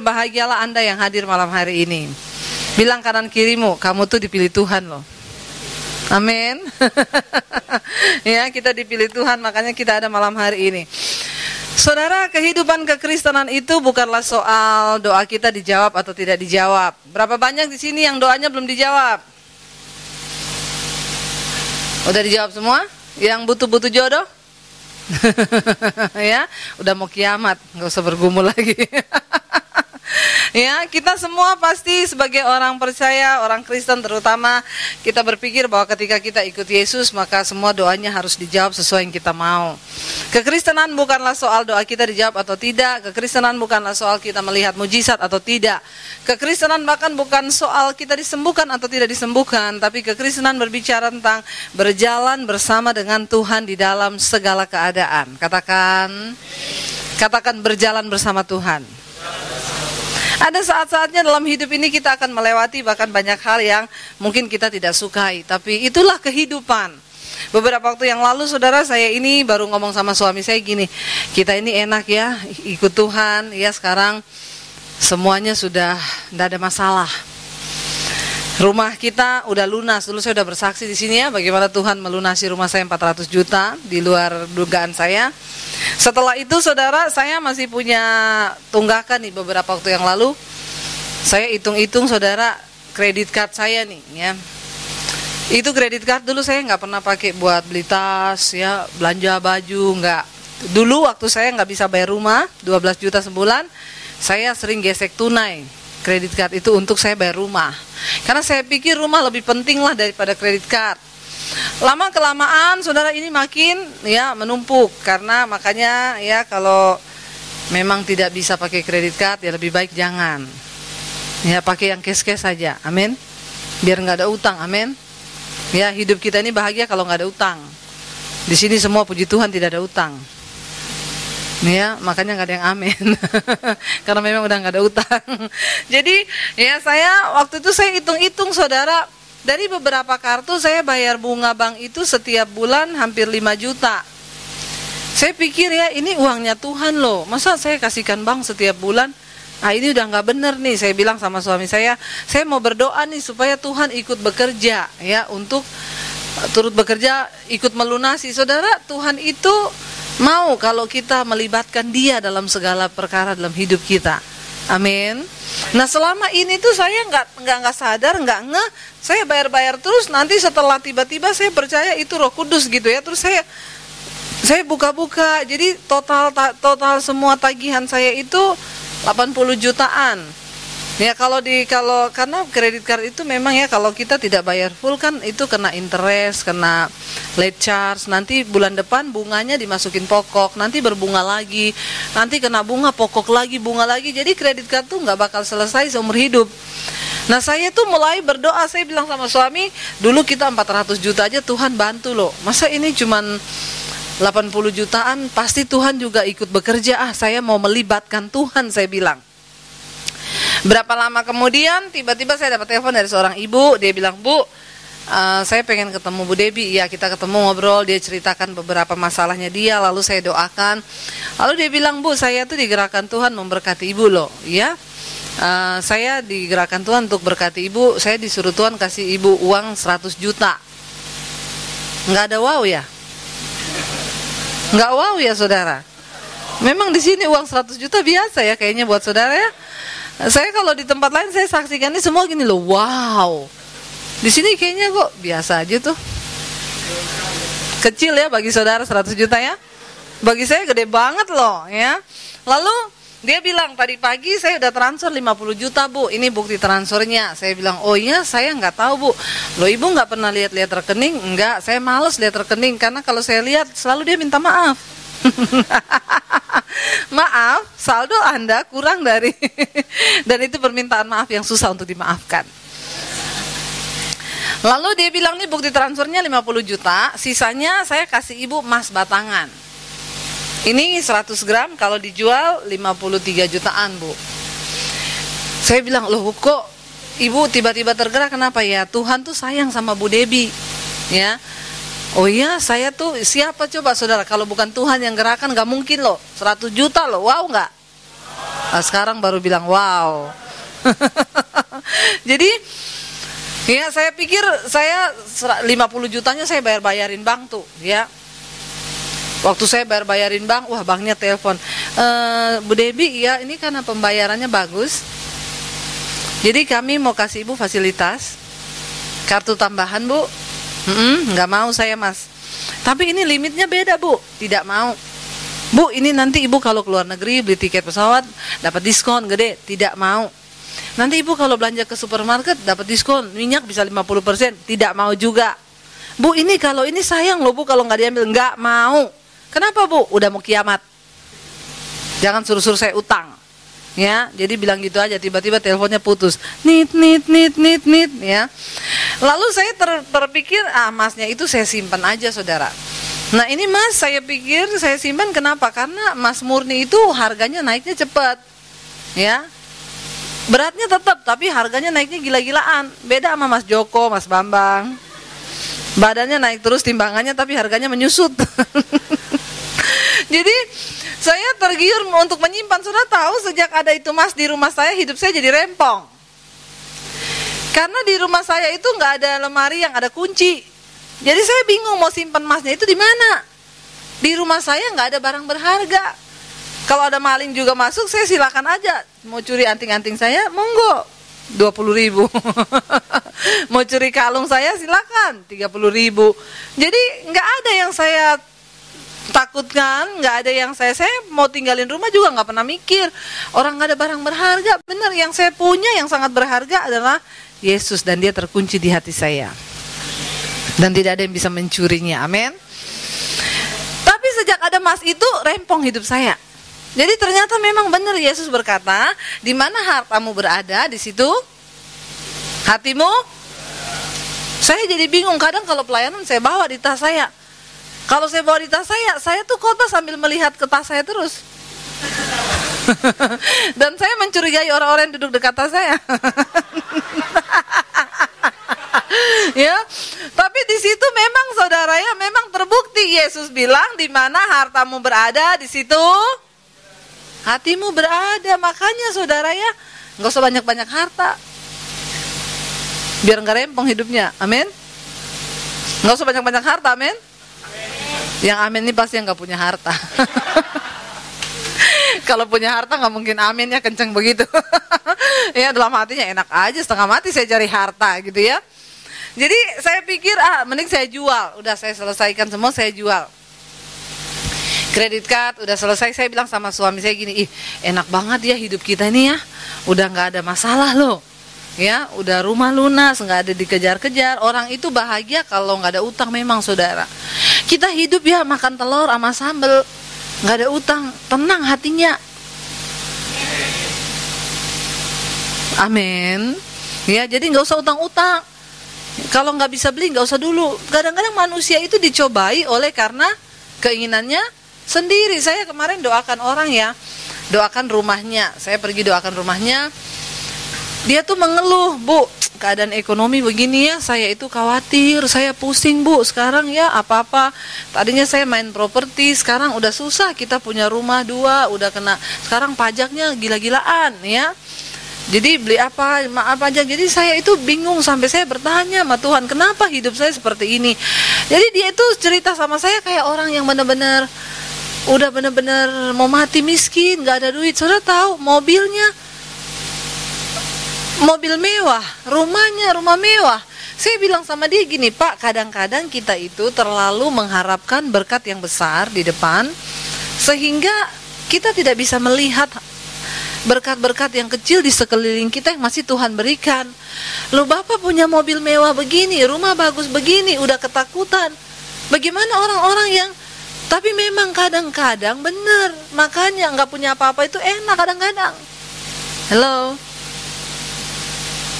berbahagialah Anda yang hadir malam hari ini. Bilang kanan kirimu, kamu tuh dipilih Tuhan loh. Amin. Ya, kita dipilih Tuhan, makanya kita ada malam hari ini. Saudara, kehidupan kekristenan itu bukanlah soal doa kita dijawab atau tidak dijawab. Berapa banyak di sini yang doanya belum dijawab? Udah dijawab semua? Yang butuh-butuh jodoh? Ya, udah mau kiamat, nggak usah bergumul lagi. Ya, kita semua pasti sebagai orang percaya, orang Kristen terutama, kita berpikir bahwa ketika kita ikut Yesus, maka semua doanya harus dijawab sesuai yang kita mau. Kekristenan bukanlah soal doa kita dijawab atau tidak. Kekristenan bukanlah soal kita melihat mujizat atau tidak. Kekristenan bahkan bukan soal kita disembuhkan atau tidak disembuhkan. Tapi kekristenan berbicara tentang berjalan bersama dengan Tuhan di dalam segala keadaan. Katakan berjalan bersama Tuhan. Ada saat-saatnya dalam hidup ini kita akan melewati bahkan banyak hal yang mungkin kita tidak sukai. Tapi itulah kehidupan. Beberapa waktu yang lalu saudara, saya ini baru ngomong sama suami saya gini, kita ini enak ya ikut Tuhan, ya sekarang semuanya sudah tidak ada masalah. Rumah kita udah lunas. Dulu saya udah bersaksi di sini ya bagaimana Tuhan melunasi rumah saya 400 juta di luar dugaan saya. Setelah itu saudara, saya masih punya tunggakan nih beberapa waktu yang lalu. Saya hitung-hitung saudara, kredit card saya nih ya. Itu kredit card dulu saya nggak pernah pakai buat beli tas ya, belanja baju, nggak. Dulu waktu saya nggak bisa bayar rumah 12 juta sebulan, saya sering gesek tunai kredit card itu untuk saya bayar rumah. Karena saya pikir rumah lebih penting lah daripada kredit card. Lama kelamaan saudara ini makin ya menumpuk, karena makanya ya kalau memang tidak bisa pakai kredit card ya lebih baik jangan. Ya pakai yang cash saja. Amin. Biar nggak ada utang. Amin. Ya, hidup kita ini bahagia kalau nggak ada utang. Di sini semua puji Tuhan tidak ada utang. Ya, makanya nggak ada yang amin. Karena memang udah nggak ada utang. Jadi, ya saya waktu itu saya hitung-hitung saudara, dari beberapa kartu saya bayar bunga bank itu setiap bulan hampir 5 juta. Saya pikir ya ini uangnya Tuhan loh. Masa saya kasihkan bank setiap bulan? Ah ini udah nggak bener nih. Saya bilang sama suami saya mau berdoa nih supaya Tuhan ikut bekerja ya, untuk turut bekerja, ikut melunasi. Saudara, Tuhan itu mau kalau kita melibatkan Dia dalam segala perkara dalam hidup kita. Amin. Nah selama ini tuh saya nggak sadar, nggak ngeh, saya bayar terus. Nanti setelah tiba-tiba saya percaya itu Roh Kudus gitu ya. Terus saya buka-buka. Jadi total semua tagihan saya itu 80 jutaan. Ya kalau karena kredit card itu memang ya kalau kita tidak bayar full kan itu kena interest, kena late charge. Nanti bulan depan bunganya dimasukin pokok, nanti berbunga lagi, nanti kena bunga pokok lagi, bunga lagi. Jadi kredit card tuh nggak bakal selesai seumur hidup. Nah saya tuh mulai berdoa, saya bilang sama suami, dulu kita 400 juta aja Tuhan bantu loh. Masa ini cuman 80 jutaan, pasti Tuhan juga ikut bekerja. Saya mau melibatkan Tuhan, saya bilang. Berapa lama kemudian tiba-tiba saya dapat telepon dari seorang ibu. Dia bilang, Bu, saya pengen ketemu Bu Debbie. Ya kita ketemu ngobrol, dia ceritakan beberapa masalahnya dia, lalu saya doakan. Lalu dia bilang, Bu, saya tuh digerakkan Tuhan memberkati ibu loh. Ya, saya digerakkan Tuhan untuk berkati ibu. Saya disuruh Tuhan kasih ibu uang 100 juta. Nggak ada wow ya? Nggak wow ya saudara? Memang di sini uang 100 juta biasa ya kayaknya buat saudara ya. Saya kalau di tempat lain saya saksikan ini semua gini loh, wow. Di sini kayaknya kok biasa aja tuh. Kecil ya bagi saudara 100 juta ya. Bagi saya gede banget loh ya. Lalu dia bilang tadi pagi saya udah transfer 50 juta Bu, ini bukti transfernya. Saya bilang oh iya saya nggak tahu Bu. Loh ibu nggak pernah lihat rekening? Enggak, saya males lihat rekening karena kalau saya lihat selalu dia minta maaf. Maaf, saldo Anda kurang dari dan itu permintaan maaf yang susah untuk dimaafkan. Lalu dia bilang nih bukti transfernya 50 juta, sisanya saya kasih ibu emas batangan. Ini 100 gram kalau dijual 53 jutaan Bu. Saya bilang loh kok ibu tiba-tiba tergerak, kenapa ya? Tuhan tuh sayang sama Bu Debbie ya. Oh iya saya tuh siapa coba saudara, kalau bukan Tuhan yang gerakan gak mungkin loh 100 juta loh, wow gak? Sekarang baru bilang wow. Jadi ya saya pikir saya 50 jutanya saya bayarin bank tuh ya. Waktu saya bayarin bank, wah banknya telepon, Bu Debbie ya ini karena pembayarannya bagus, jadi kami mau kasih ibu fasilitas kartu tambahan bu. Nggak mau saya mas, tapi ini limitnya beda bu. Tidak mau bu, ini nanti ibu kalau keluar negeri beli tiket pesawat dapat diskon gede. Tidak mau. Nanti ibu kalau belanja ke supermarket dapat diskon minyak bisa 50%. Tidak mau juga bu. Ini kalau ini sayang loh bu kalau nggak diambil. Nggak mau. Kenapa bu? Udah mau kiamat. Jangan suruh-suruh saya utang. Ya, jadi bilang gitu aja. Tiba-tiba teleponnya putus. Nit ya. Lalu saya terpikir, masnya itu saya simpan aja saudara. Nah ini mas saya pikir saya simpan kenapa? Karena emas murni itu harganya naiknya cepat. Ya. Beratnya tetap, tapi harganya naiknya gila-gilaan. Beda sama Mas Joko, Mas Bambang. Badannya naik terus timbangannya, tapi harganya menyusut. Jadi saya tergiur untuk menyimpan. Sudah tahu sejak ada itu mas di rumah saya, hidup saya jadi rempong. Karena di rumah saya itu nggak ada lemari yang ada kunci. Jadi saya bingung mau simpan emasnya itu di mana. Di rumah saya nggak ada barang berharga. Kalau ada maling juga masuk, saya silakan aja. Mau curi anting-anting saya, monggo 20.000. Mau curi kalung saya silakan 30.000. Jadi nggak ada yang saya takutkan, nggak ada yang saya mau tinggalin rumah juga nggak pernah mikir orang nggak ada barang berharga. Benar, yang saya punya yang sangat berharga adalah Yesus, dan dia terkunci di hati saya dan tidak ada yang bisa mencurinya. Amin. Tapi sejak ada emas itu rempong hidup saya. Jadi ternyata memang benar Yesus berkata, di mana hartamu berada, di situ hatimu. Saya jadi bingung, kadang kalau pelayanan saya bawa di tas saya. Kalau saya bawa di tas saya tuh khotbah sambil melihat ke tas saya terus. Dan saya mencurigai orang-orang yang duduk dekat tas saya. Ya, tapi di situ memang saudara ya, memang terbukti Yesus bilang di mana hartamu berada, di situ hatimu berada. Makanya saudara ya, nggak usah banyak-banyak harta, biar nggak rempong hidupnya. Amin. Nggak usah banyak-banyak harta. Amin. Yang amin ini pasti yang nggak punya harta. Kalau punya harta nggak mungkin aminnya kenceng begitu. Ya dalam hatinya enak aja, setengah mati saya cari harta gitu ya. Jadi saya pikir mending saya jual. Udah saya selesaikan semua, saya jual. Kredit card udah selesai. Saya bilang sama suami saya gini, enak banget ya hidup kita ini ya. Udah nggak ada masalah loh. Ya, udah rumah lunas, nggak ada dikejar-kejar. Orang itu bahagia kalau nggak ada utang memang saudara. Kita hidup ya makan telur sama sambal, nggak ada utang, tenang hatinya. Amin. Ya, jadi nggak usah utang-utang. Kalau nggak bisa beli, nggak usah dulu. Kadang-kadang manusia itu dicobai oleh karena keinginannya sendiri. Saya kemarin doakan orang ya, doakan rumahnya. Saya pergi doakan rumahnya. Dia tuh mengeluh, Bu, keadaan ekonomi begini ya, saya itu khawatir, saya pusing Bu, sekarang ya apa-apa. Tadinya saya main properti, sekarang udah susah, kita punya rumah 2, udah kena, sekarang pajaknya gila-gilaan ya. Jadi beli apa, maaf aja. Jadi saya itu bingung, sampai saya bertanya sama Tuhan, kenapa hidup saya seperti ini. Jadi dia itu cerita sama saya kayak orang yang benar-benar, udah benar-benar mau mati miskin, gak ada duit. Saudara tahu, mobilnya mobil mewah, rumahnya rumah mewah. Saya bilang sama dia gini, Pak, kadang-kadang kita itu terlalu mengharapkan berkat yang besar di depan, sehingga kita tidak bisa melihat berkat-berkat yang kecil di sekeliling kita yang masih Tuhan berikan. Loh, Bapak punya mobil mewah begini, rumah bagus begini, udah ketakutan. Bagaimana orang-orang yang, tapi memang kadang-kadang benar, makanya nggak punya apa-apa itu enak kadang-kadang. Halo.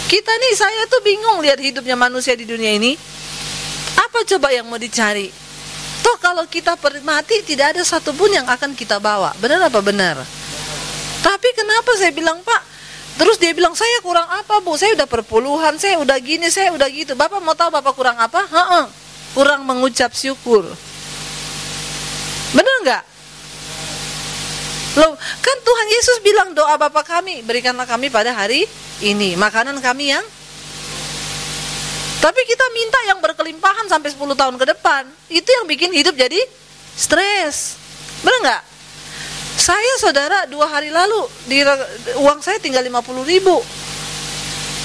Kita nih, saya tuh bingung lihat hidupnya manusia di dunia ini. Apa coba yang mau dicari? Toh kalau kita mati tidak ada satupun yang akan kita bawa. Benar apa benar? Tapi kenapa saya bilang, Pak? Terus dia bilang, saya kurang apa Bu? Saya udah perpuluhan, saya udah gini, saya udah gitu. Bapak mau tahu Bapak kurang apa? Kurang mengucap syukur. Benar nggak? Loh, kan Tuhan Yesus bilang doa Bapa kami, berikanlah kami pada hari ini makanan kami yang. Tapi kita minta yang berkelimpahan sampai 10 tahun ke depan. Itu yang bikin hidup jadi stres. Benar nggak? Saya saudara 2 hari lalu uang saya tinggal 50.000.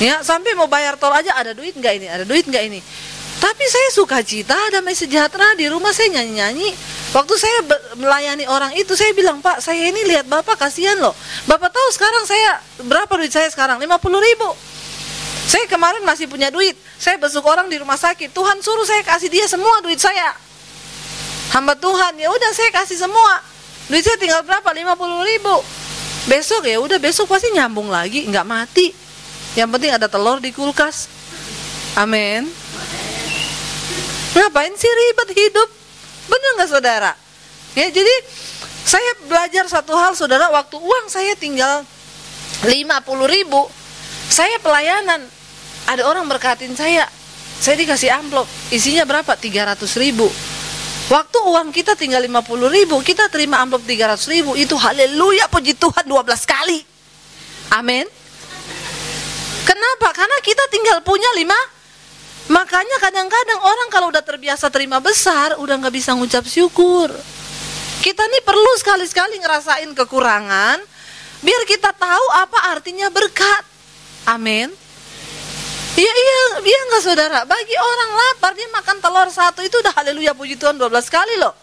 Ya, sampai mau bayar tol aja ada duit nggak ini? Ada duit nggak ini? Tapi saya sukacita, damai sejahtera, di rumah saya nyanyi-nyanyi. Waktu saya melayani orang itu, saya bilang, Pak, saya ini lihat Bapak kasihan loh. Bapak tahu sekarang saya, berapa duit saya sekarang? 50.000. Saya kemarin masih punya duit. Saya besuk orang di rumah sakit. Tuhan suruh saya kasih dia semua duit saya. Hamba Tuhan, ya udah saya kasih semua. Duit saya tinggal berapa? 50.000. Besok ya udah, besok pasti nyambung lagi, nggak mati. Yang penting ada telur di kulkas. Amin. Ngapain sih ribet hidup? Bener nggak saudara? Ya, jadi saya belajar satu hal saudara, waktu uang saya tinggal 50.000, saya pelayanan, ada orang berkatin saya dikasih amplop, isinya berapa? 300.000. Waktu uang kita tinggal 50.000, kita terima amplop 300.000, itu haleluya, puji Tuhan 12 kali. Amin. Kenapa? Karena kita tinggal punya 5. Makanya kadang-kadang orang kalau udah terbiasa terima besar, udah gak bisa ngucap syukur. Kita nih perlu sekali-sekali ngerasain kekurangan, biar kita tahu apa artinya berkat. Amin. Iya nggak saudara? Bagi orang lapar dia makan telur 1 itu udah haleluya puji Tuhan 12 kali loh.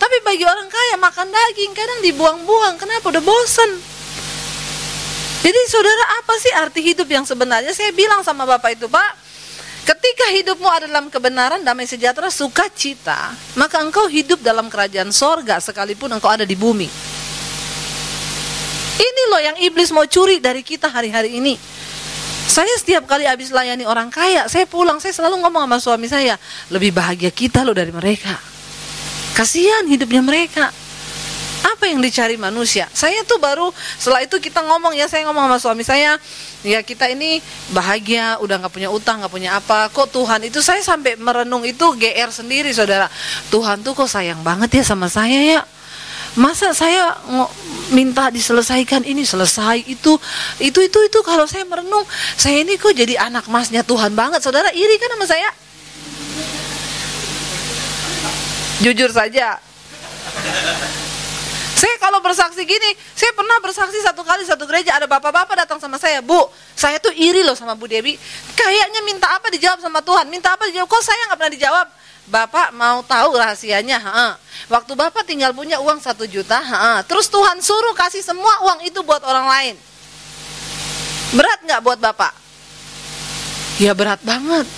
Tapi bagi orang kaya makan daging kadang dibuang-buang. Kenapa? Udah bosen. Jadi saudara, apa sih arti hidup yang sebenarnya? Saya bilang sama Bapak itu, Pak, ketika hidupmu ada dalam kebenaran, damai sejahtera, sukacita, maka engkau hidup dalam kerajaan sorga sekalipun engkau ada di bumi. Ini loh yang iblis mau curi dari kita hari-hari ini. Saya setiap kali habis layani orang kaya, saya pulang, saya selalu ngomong sama suami saya, lebih bahagia kita loh dari mereka. Kasihan hidupnya mereka. Apa yang dicari manusia? Saya tuh baru setelah itu kita ngomong ya, saya ngomong sama suami saya, ya kita ini bahagia, udah gak punya utang, gak punya apa. Kok Tuhan itu, saya sampai merenung itu GR sendiri saudara. Tuhan tuh kok sayang banget ya sama saya ya. Masa saya minta diselesaikan ini, selesai itu kalau saya merenung, saya ini kok jadi anak emasnya Tuhan banget. Saudara iri kan sama saya? Jujur saja. Saya kalau bersaksi gini, saya pernah bersaksi satu kali satu gereja, ada bapak-bapak datang sama saya, Bu, saya tuh iri loh sama Bu Dewi. Kayaknya minta apa dijawab sama Tuhan, minta apa dijawab, kok saya gak pernah dijawab. Bapak mau tahu rahasianya? Waktu Bapak tinggal punya uang 1 juta, terus Tuhan suruh kasih semua uang itu buat orang lain. Berat gak buat Bapak? Ya berat banget.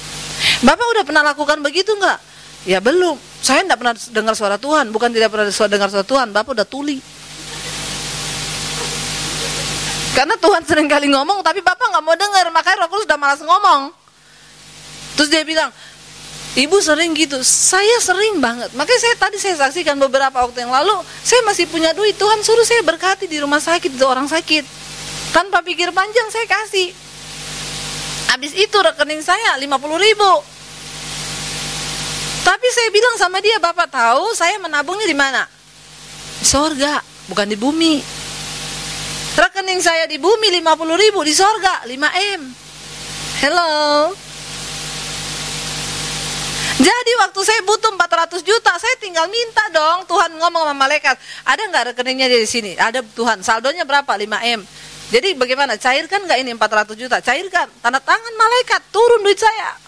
Bapak udah pernah lakukan begitu gak? Ya belum. Saya tidak pernah dengar suara Tuhan. Bukan tidak pernah dengar suara Tuhan, Bapak udah tuli. Karena Tuhan sering kali ngomong, tapi Bapak gak mau dengar. Makanya Roh Kudus udah malas ngomong. Terus dia bilang, Ibu sering gitu, saya sering banget. Makanya saya saksikan beberapa waktu yang lalu, saya masih punya duit, Tuhan suruh saya berkati di rumah sakit, itu orang sakit. Tanpa pikir panjang saya kasih. Habis itu rekening saya 50.000. Tapi saya bilang sama dia, Bapak tahu saya menabungnya di mana? Di sorga, bukan di bumi. Rekening saya di bumi 50.000, di sorga 5M. Hello. Jadi waktu saya butuh 400 juta, saya tinggal minta dong. Tuhan ngomong sama malaikat, ada nggak rekeningnya di sini? Ada Tuhan, saldonya berapa? 5M. Jadi bagaimana? Cairkan nggak ini 400 juta? Cairkan. Tanda tangan malaikat, turun duit saya.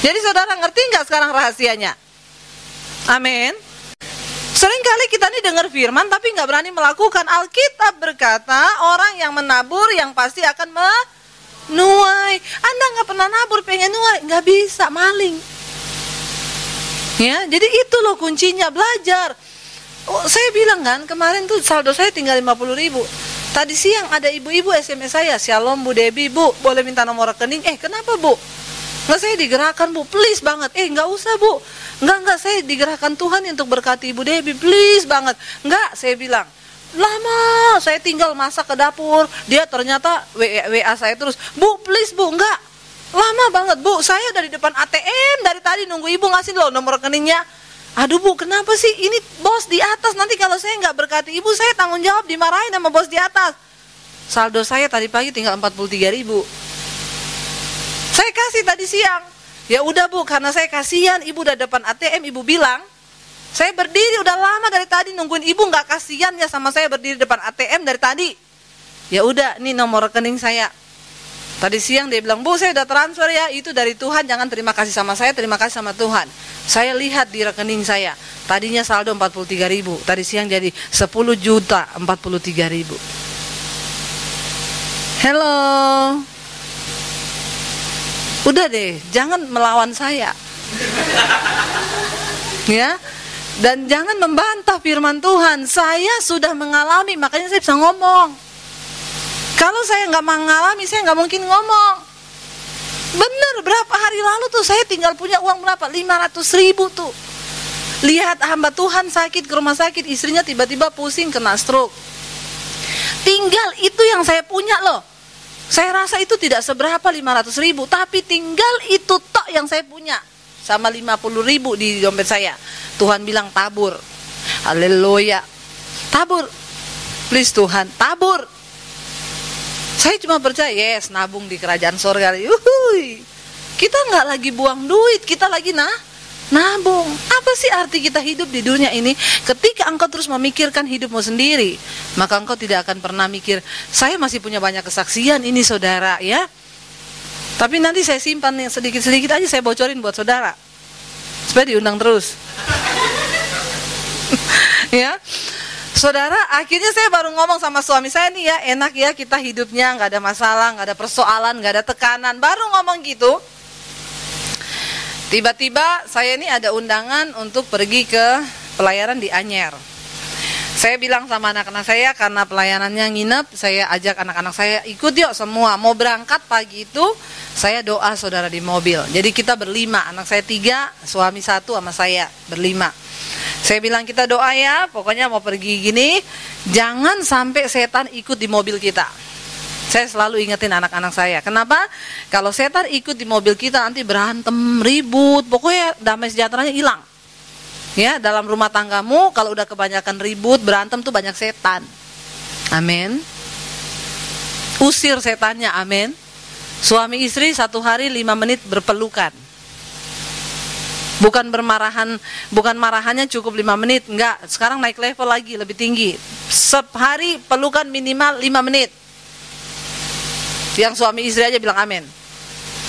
Jadi saudara ngerti nggak sekarang rahasianya? Amin. Seringkali kita nih dengar firman tapi nggak berani melakukan. Alkitab berkata, orang yang menabur yang pasti akan nuai. Anda nggak pernah nabur pengen nuai, nggak bisa, maling. Ya, jadi itu loh kuncinya, belajar. Saya bilang kan kemarin tuh saldo saya tinggal 50.000. Tadi siang ada ibu-ibu SMS saya, Shalom Bu Debbie, Bu, boleh minta nomor rekening? Kenapa Bu? Nggak, saya digerakkan Bu, please banget. Nggak usah Bu, nggak, saya digerakkan Tuhan untuk berkati Ibu Debbie, please banget. Nggak, saya bilang. Lama saya tinggal masak ke dapur, dia ternyata WA saya terus, Bu please Bu, enggak, lama banget Bu, saya dari depan ATM dari tadi nunggu ibu ngasih loh nomor rekeningnya. Aduh Bu, kenapa sih? Ini bos di atas, nanti kalau saya nggak berkati ibu, saya tanggung jawab dimarahin sama bos di atas. Saldo saya tadi pagi tinggal 43.000. Saya kasih tadi siang. Ya udah Bu, karena saya kasihan, ibu udah depan ATM, ibu bilang, saya berdiri udah lama dari tadi nungguin ibu, nggak kasihan ya sama saya berdiri depan ATM dari tadi. Ya udah, ini nomor rekening saya. Tadi siang dia bilang, Bu saya udah transfer ya, itu dari Tuhan, jangan terima kasih sama saya, terima kasih sama Tuhan. Saya lihat di rekening saya, tadinya saldo 43.000, tadi siang jadi 10.043.000. Halo. Udah deh, jangan melawan saya. Ya. Dan jangan membantah firman Tuhan. Saya sudah mengalami, makanya saya bisa ngomong. Kalau saya nggak mengalami, saya nggak mungkin ngomong. Bener, berapa hari lalu tuh saya tinggal punya uang berapa? 500.000 tuh. Lihat hamba Tuhan sakit ke rumah sakit, istrinya tiba-tiba pusing kena stroke. Tinggal itu yang saya punya loh. Saya rasa itu tidak seberapa 500.000, tapi tinggal itu tok yang saya punya. Sama 50.000 di dompet saya. Tuhan bilang tabur. Haleluya. Tabur. Please Tuhan, tabur. Saya cuma percaya, yes, nabung di kerajaan sorga. Yuhui. Kita nggak lagi buang duit, kita lagi nabung. Apa sih arti kita hidup di dunia ini? Ketika engkau terus memikirkan hidupmu sendiri, maka engkau tidak akan pernah mikir, saya masih punya banyak kesaksian ini saudara ya. Tapi nanti saya simpan yang sedikit-sedikit aja, saya bocorin buat saudara supaya diundang terus. Ya. Saudara, akhirnya saya baru ngomong sama suami saya nih ya, enak ya kita hidupnya, nggak ada masalah, nggak ada persoalan, nggak ada tekanan. Baru ngomong gitu, tiba-tiba saya ini ada undangan untuk pergi ke pelayaran di Anyer. Saya bilang sama anak-anak saya, karena pelayanannya nginep, saya ajak anak-anak saya ikut yuk semua. Mau berangkat pagi itu, saya doa saudara di mobil. Jadi kita berlima, anak saya 3, suami 1 sama saya berlima. Saya bilang kita doa ya, pokoknya mau pergi gini, jangan sampai setan ikut di mobil kita. Saya selalu ingetin anak-anak saya. Kenapa? Kalau setan ikut di mobil kita nanti berantem, ribut, pokoknya damai sejahteranya hilang. Ya, dalam rumah tanggamu kalau udah kebanyakan ribut, berantem tuh banyak setan. Amin. Usir setannya, amin. Suami istri 1 hari 5 menit berpelukan. Bukan bermarahan, bukan marahannya cukup 5 menit, enggak. Sekarang naik level lagi, lebih tinggi. Sehari pelukan minimal 5 menit. Yang suami istri aja bilang amin.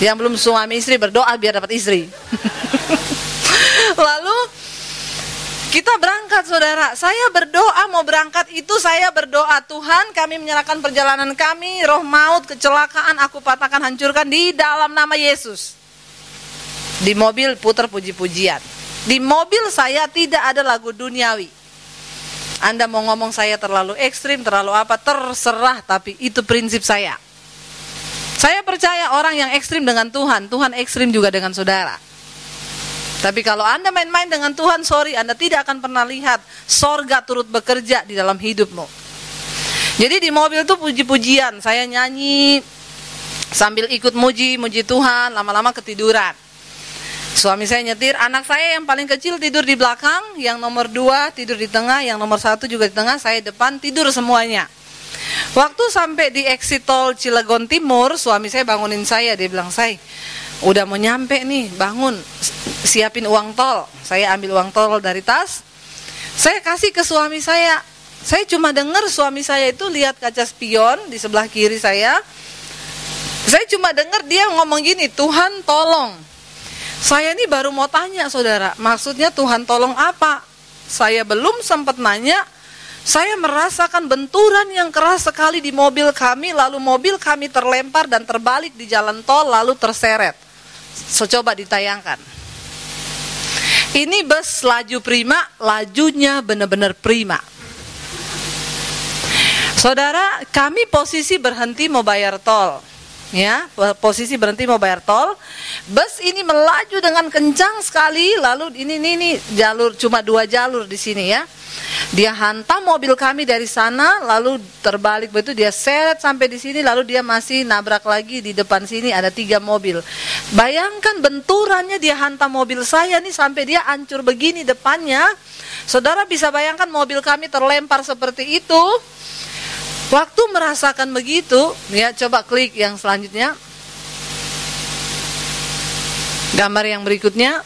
Yang belum suami istri berdoa biar dapat istri. Lalu kita berangkat saudara. Saya berdoa mau berangkat itu, saya berdoa, Tuhan kami menyerahkan perjalanan kami, roh maut, kecelakaan aku patahkan, hancurkan di dalam nama Yesus. Di mobil putar puji-pujian. Di mobil saya tidak ada lagu duniawi. Anda mau ngomong saya terlalu ekstrim, terlalu apa, terserah, tapi itu prinsip saya. Saya percaya orang yang ekstrim dengan Tuhan, Tuhan ekstrim juga dengan saudara. Tapi kalau Anda main-main dengan Tuhan, sorry, Anda tidak akan pernah lihat sorga turut bekerja di dalam hidupmu. Jadi di mobil itu puji-pujian, saya nyanyi sambil ikut muji Tuhan, lama-lama ketiduran. Suami saya nyetir, anak saya yang paling kecil tidur di belakang, yang nomor 2 tidur di tengah, yang nomor 1 juga di tengah, saya depan, tidur semuanya. Waktu sampai di exit tol Cilegon Timur, suami saya bangunin saya, dia bilang, "Say, udah mau nyampe nih, bangun, siapin uang tol." Saya ambil uang tol dari tas, saya kasih ke suami saya. Saya cuma dengar suami saya itu lihat kaca spion di sebelah kiri saya. Saya cuma dengar dia ngomong gini, "Tuhan tolong." Saya ini baru mau tanya saudara, maksudnya Tuhan tolong apa? Saya belum sempat nanya, saya merasakan benturan yang keras sekali di mobil kami, lalu mobil kami terlempar dan terbalik di jalan tol, lalu terseret. So, coba ditayangkan. Ini bus laju prima, lajunya benar-benar prima. Saudara, kami posisi berhenti mau bayar tol. ya, posisi berhenti mau bayar tol. Bus ini melaju dengan kencang sekali, lalu ini jalur cuma 2 jalur di sini ya. Dia hantam mobil kami dari sana, lalu terbalik begitu, dia seret sampai di sini, lalu dia masih nabrak lagi di depan sini ada 3 mobil. Bayangkan benturannya, dia hantam mobil saya nih sampai dia hancur begini depannya. Saudara bisa bayangkan mobil kami terlempar seperti itu. Waktu merasakan begitu, ya coba klik yang selanjutnya. Gambar yang berikutnya.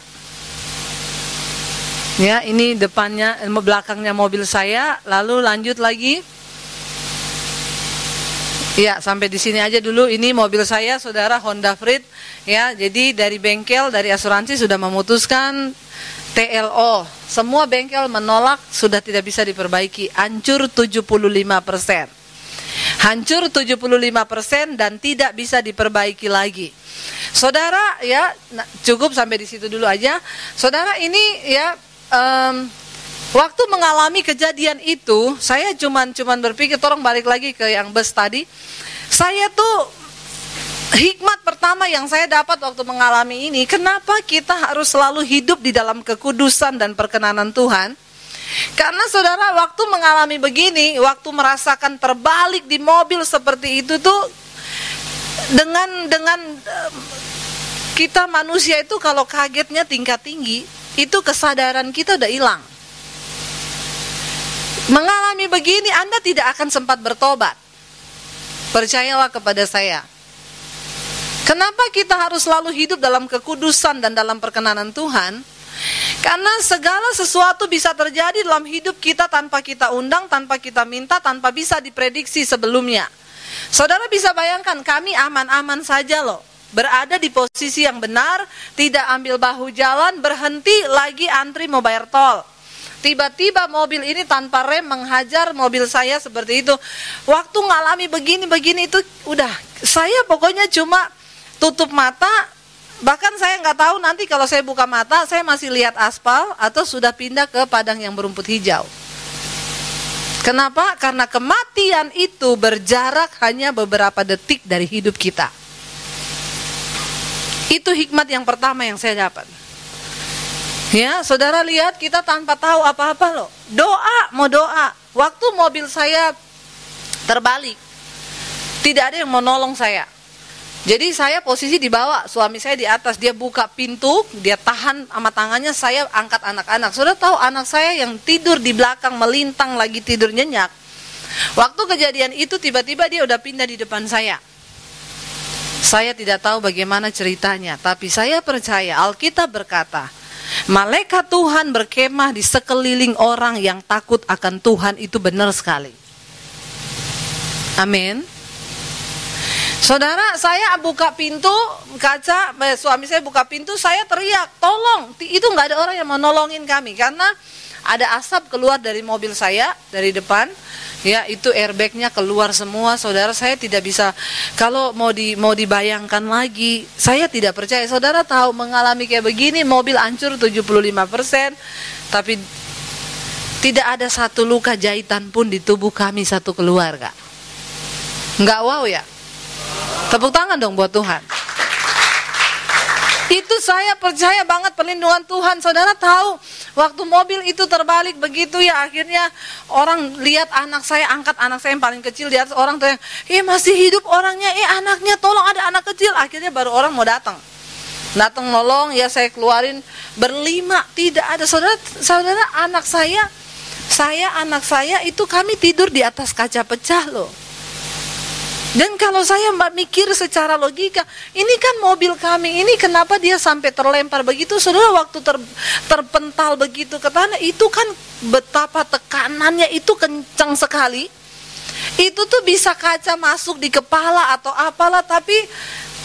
Ya, ini depannya, belakangnya mobil saya, lalu lanjut lagi. Ya, sampai di sini aja dulu. Ini mobil saya, saudara, Honda Freed. Ya, jadi dari bengkel, dari asuransi sudah memutuskan TLO. Semua bengkel menolak, sudah tidak bisa diperbaiki. Hancur 75%. Hancur 75% dan tidak bisa diperbaiki lagi. Saudara, ya, cukup sampai di situ dulu aja. Saudara, ini ya, waktu mengalami kejadian itu, saya cuman berpikir, tolong balik lagi ke yang bus tadi. Saya tuh, hikmat pertama yang saya dapat waktu mengalami ini, kenapa kita harus selalu hidup di dalam kekudusan dan perkenanan Tuhan? Karena saudara, waktu mengalami begini, waktu merasakan terbalik di mobil seperti itu tuh, dengan kita manusia itu kalau kagetnya tingkat tinggi, itu kesadaran kita udah hilang. Mengalami begini, Anda tidak akan sempat bertobat. Percayalah kepada saya. Kenapa kita harus selalu hidup dalam kekudusan dan dalam perkenanan Tuhan? Karena segala sesuatu bisa terjadi dalam hidup kita tanpa kita undang, tanpa kita minta, tanpa bisa diprediksi sebelumnya. Saudara bisa bayangkan, kami aman-aman saja loh, berada di posisi yang benar, tidak ambil bahu jalan, berhenti lagi antri mau bayar tol. Tiba-tiba mobil ini tanpa rem menghajar mobil saya seperti itu. Waktu ngalami begini itu udah, saya pokoknya cuma tutup mata. Bahkan saya nggak tahu nanti kalau saya buka mata, saya masih lihat aspal atau sudah pindah ke padang yang berumput hijau. Kenapa? Karena kematian itu berjarak hanya beberapa detik dari hidup kita. Itu hikmat yang pertama yang saya dapat. Ya, saudara lihat, kita tanpa tahu apa-apa loh. Mau doa. Waktu mobil saya terbalik, tidak ada yang mau nolong saya. Jadi saya posisi di bawah, suami saya di atas, dia buka pintu, dia tahan sama tangannya, saya angkat anak-anak. Saudara tahu anak saya yang tidur di belakang melintang lagi tidur nyenyak. Waktu kejadian itu tiba-tiba dia udah pindah di depan saya. Saya tidak tahu bagaimana ceritanya, tapi saya percaya Alkitab berkata, malaikat Tuhan berkemah di sekeliling orang yang takut akan Tuhan, itu benar sekali. Amin. Saudara, saya buka pintu kaca, suami saya buka pintu, saya teriak, tolong. Itu nggak ada orang yang mau nolongin kami karena ada asap keluar dari mobil saya dari depan. Ya, itu airbagnya keluar semua. Saudara, saya tidak bisa, kalau mau dibayangkan lagi, saya tidak percaya. Saudara tahu mengalami kayak begini, mobil hancur 75%, tapi tidak ada satu luka jahitan pun di tubuh kami satu keluarga. Nggak wow ya? Tepuk tangan dong buat Tuhan. Itu saya percaya banget perlindungan Tuhan. Saudara tahu, waktu mobil itu terbalik begitu ya, akhirnya orang lihat anak saya, angkat anak saya yang paling kecil di atas, orang tuh yang, masih hidup orangnya, anaknya, tolong, ada anak kecil. Akhirnya baru orang mau datang nolong, ya saya keluarin berlima, tidak ada. Saudara, anak saya anak saya itu kami tidur di atas kaca pecah loh. Dan kalau saya mikir secara logika, ini kan mobil kami, ini kenapa dia sampai terlempar begitu? Saudara, waktu terpental begitu ke tanah, itu kan betapa tekanannya itu kencang sekali. Itu tuh bisa kaca masuk di kepala atau apalah, tapi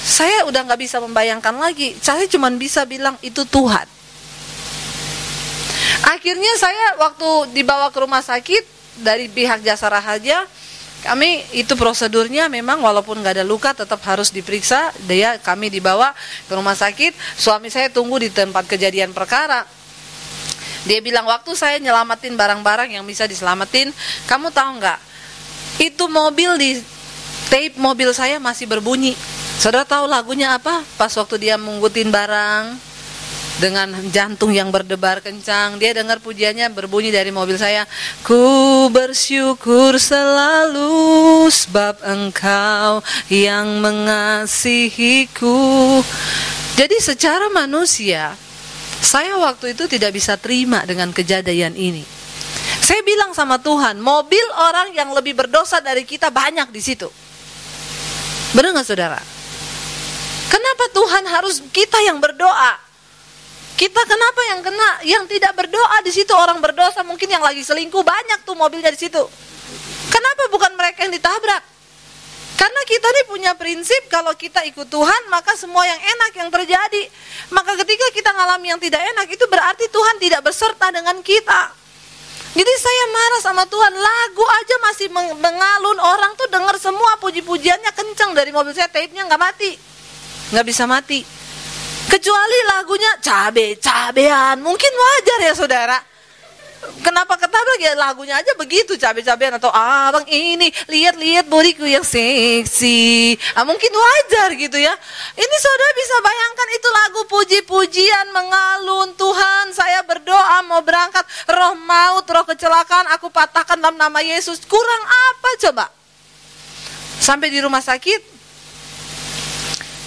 saya udah gak bisa membayangkan lagi. Saya cuma bisa bilang itu Tuhan. Akhirnya saya waktu dibawa ke rumah sakit dari pihak Jasara Harja, kami itu prosedurnya memang walaupun nggak ada luka tetap harus diperiksa. Kami dibawa ke rumah sakit. Suami saya tunggu di tempat kejadian perkara. Dia bilang, waktu saya nyelamatin barang-barang yang bisa diselamatin, kamu tahu nggak? Itu mobil, di tape mobil saya masih berbunyi. Saudara tahu lagunya apa? Pas waktu dia mengangkutin barang dengan jantung yang berdebar kencang, dia dengar pujiannya berbunyi dari mobil saya. Ku bersyukur selalu sebab Engkau yang mengasihiku. Jadi secara manusia, saya waktu itu tidak bisa terima dengan kejadian ini. Saya bilang sama Tuhan, mobil orang yang lebih berdosa dari kita banyak di situ. Benar nggak saudara? Kenapa Tuhan harus kita yang berdoa? Kita kenapa yang kena? Yang tidak berdoa di situ orang berdosa, mungkin yang lagi selingkuh banyak tuh mobilnya di situ. Kenapa bukan mereka yang ditabrak? Karena kita nih punya prinsip kalau kita ikut Tuhan maka semua yang enak yang terjadi. Maka ketika kita ngalami yang tidak enak itu berarti Tuhan tidak berserta dengan kita. Jadi saya marah sama Tuhan, lagu aja masih mengalun, orang tuh dengar semua puji-pujiannya kenceng dari mobil saya, tape-nya nggak mati. Nggak bisa mati, kecuali lagunya cabe-cabean. Mungkin wajar ya saudara, kenapa ketabrak ya, lagunya aja begitu, cabe-cabean. Atau abang ini lihat-lihat bodiku yang seksi, mungkin wajar gitu ya. Ini saudara bisa bayangkan itu lagu puji-pujian mengalun. Tuhan saya berdoa mau berangkat, roh maut, roh kecelakaan aku patahkan dalam nama Yesus. Kurang apa coba? Sampai di rumah sakit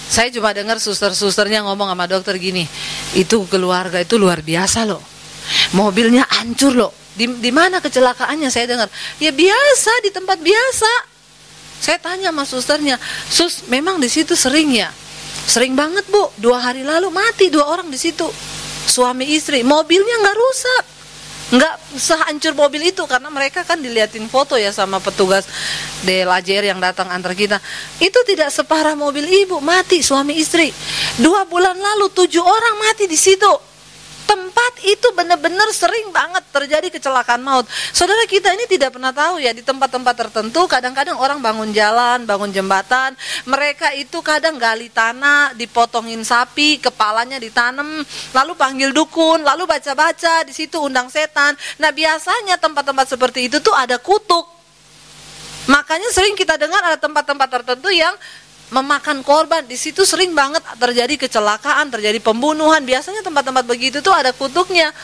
saya cuma dengar suster-susternya ngomong sama dokter gini, itu keluarga itu luar biasa loh, mobilnya hancur loh. Di mana kecelakaannya? Saya dengar, ya biasa, di tempat biasa. Saya tanya sama susternya, sus memang di situ sering ya? Sering banget bu, 2 hari lalu mati 2 orang di situ, suami istri. Mobilnya nggak rusak, nggak sehancur mobil itu, karena mereka kan diliatin foto ya sama petugas DLAJR yang datang antar kita. Itu tidak separah mobil ibu, mati suami istri. 2 bulan lalu 7 orang mati di situ. Tempat itu benar-benar sering banget terjadi kecelakaan maut. Saudara, kita ini tidak pernah tahu ya, di tempat-tempat tertentu kadang-kadang orang bangun jalan, bangun jembatan, mereka itu kadang gali tanah, dipotongin sapi, kepalanya ditanam, lalu panggil dukun, lalu baca-baca, di situ undang setan. Nah, biasanya tempat-tempat seperti itu tuh ada kutuk. Makanya sering kita dengar ada tempat-tempat tertentu yang memakan korban. Di situ sering banget terjadi kecelakaan, terjadi pembunuhan. Biasanya tempat-tempat begitu tuh ada kutuknya.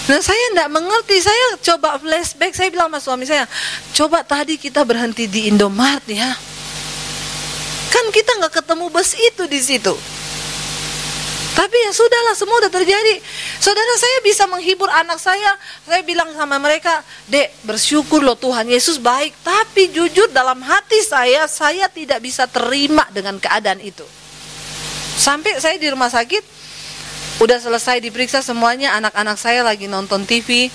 Nah, saya tidak mengerti. Saya coba flashback, saya bilang sama suami saya, coba tadi kita berhenti di Indomaret ya, kan kita nggak ketemu bus itu di situ. Tapi ya sudahlah, semua udah terjadi. Saudara, saya bisa menghibur anak saya. Saya bilang sama mereka, Dek, bersyukur loh Tuhan Yesus baik. Tapi jujur dalam hati saya tidak bisa terima dengan keadaan itu. Sampai saya di rumah sakit, udah selesai diperiksa semuanya, anak-anak saya lagi nonton TV,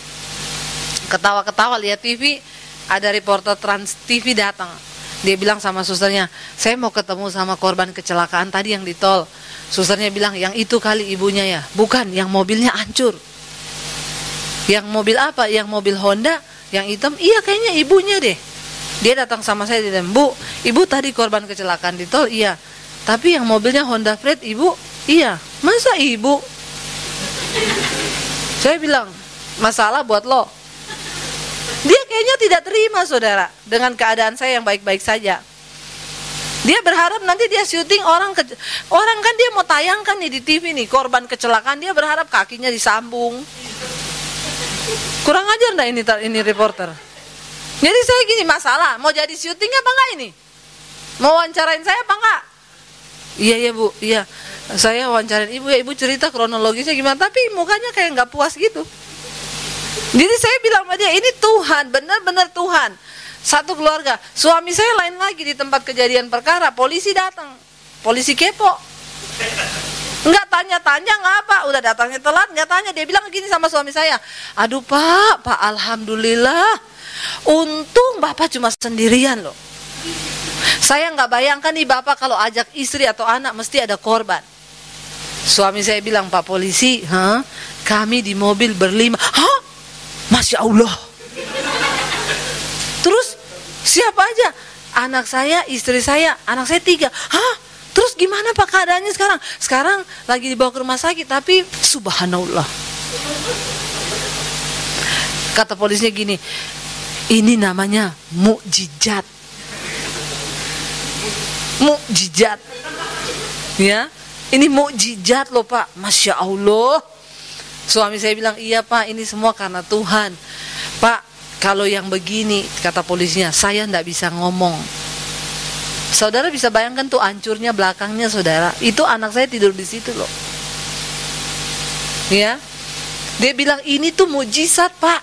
ketawa-ketawa lihat TV, ada reporter Trans TV datang. Dia bilang sama susternya, saya mau ketemu sama korban kecelakaan tadi yang di tol. Susternya bilang, yang itu kali ibunya ya. Bukan, yang mobilnya hancur. Yang mobil apa? Yang mobil Honda, yang hitam. Iya, kayaknya ibunya deh. Dia datang sama saya, dia bilang, Bu, ibu tadi korban kecelakaan di tol? Iya. Tapi yang mobilnya Honda Freed, ibu? Iya. Masa ibu? Saya bilang, masalah buat lo. Dia kayaknya tidak terima saudara dengan keadaan saya yang baik-baik saja. Dia berharap nanti dia syuting orang kan dia mau tayangkan nih di TV nih korban kecelakaan, dia berharap kakinya disambung. Kurang ajar enggak ini reporter. Jadi saya gini, masalah mau jadi syuting apa enggak ini? Mau wawancarain saya apa enggak? Iya Bu, iya. Saya wawancarain ibu ya, ibu cerita kronologisnya gimana, tapi mukanya kayak nggak puas gitu. Jadi saya bilang sama dia, ini Tuhan, benar-benar Tuhan. Satu keluarga, suami saya lain lagi di tempat kejadian perkara, polisi datang, polisi kepo, nggak tanya-tanya, nggak apa, udah datangnya telat, nggak tanya. Dia bilang gini sama suami saya, aduh Pak, alhamdulillah, untung Bapak cuma sendirian loh. Saya nggak bayangkan nih Bapak kalau ajak istri atau anak mesti ada korban. Suami saya bilang, Pak polisi, kami di mobil berlima. Hah? Masya Allah. Terus siapa aja? Anak saya, istri saya, anak saya 3. Hah? Terus gimana Pak keadaannya sekarang? Sekarang lagi dibawa ke rumah sakit, tapi subhanallah. Kata polisnya gini, ini namanya mukjizat. Mukjizat. Ya, ini mukjizat loh Pak. Masya Allah. Suami saya bilang, iya Pak, ini semua karena Tuhan. Pak, kalau yang begini, kata polisinya, saya tidak bisa ngomong. Saudara bisa bayangkan tuh hancurnya belakangnya saudara. Itu anak saya tidur di situ loh. Ya, dia bilang ini tuh mukjizat Pak.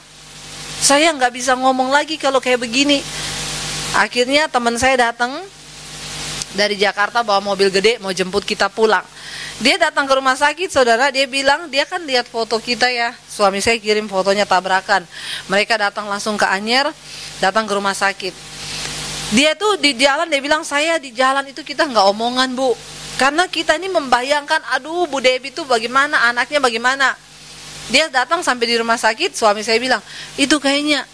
Saya nggak bisa ngomong lagi kalau kayak begini. Akhirnya teman saya datang dari Jakarta bawa mobil gede mau jemput kita pulang. Dia datang ke rumah sakit saudara, dia bilang dia kan lihat foto kita ya. Suami saya kirim fotonya tabrakan. Mereka datang langsung ke Anyer, datang ke rumah sakit. Dia tuh di jalan dia bilang, saya di jalan itu kita nggak omongan Bu, karena kita ini membayangkan, aduh Bu Debbie tuh bagaimana, anaknya bagaimana. Dia datang sampai di rumah sakit, suami saya bilang, itu kayaknya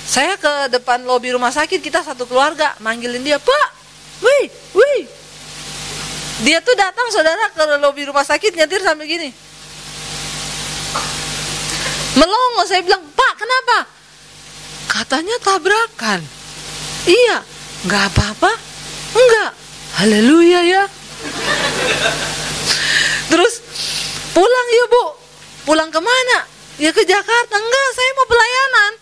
saya ke depan lobi rumah sakit, kita satu keluarga manggilin dia, Pak, wih. Dia tuh datang saudara ke lobi rumah sakit nyetir sambil gini, melongo. Saya bilang, Pak kenapa? Katanya tabrakan. Iya, nggak apa-apa? Enggak. Haleluya ya. Terus pulang ya Bu. Pulang kemana? Ya ke Jakarta. Enggak, saya mau pelayanan.